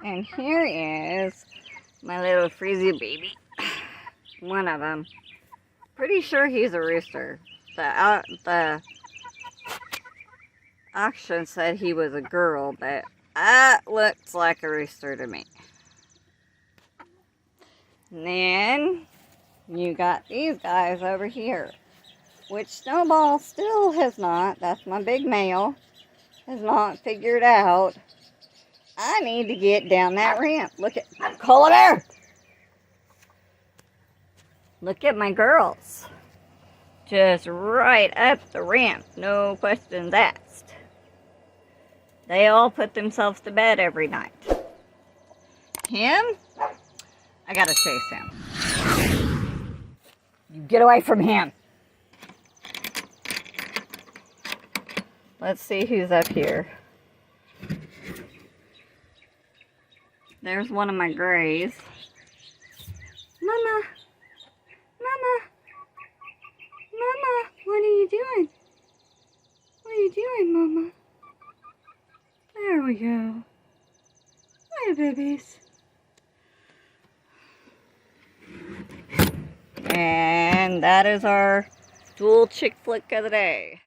And here is my little frizzy baby. One of them. Pretty sure he's a rooster. The auction said he was a girl, but that looks like a rooster to me. And then you got these guys over here, which Snowball still has not, that's my big male, has not figured out. I need to get down that ramp. Look at, call it there! Look at my girls. Just right up the ramp, no questions asked. They all put themselves to bed every night. Him? I gotta chase him. You get away from him. Let's see who's up here. There's one of my grays. Mama. Mama. Mama, what are you doing? What are you doing, Mama? There we go. Hi, babies. And that is our dual chick flick of the day.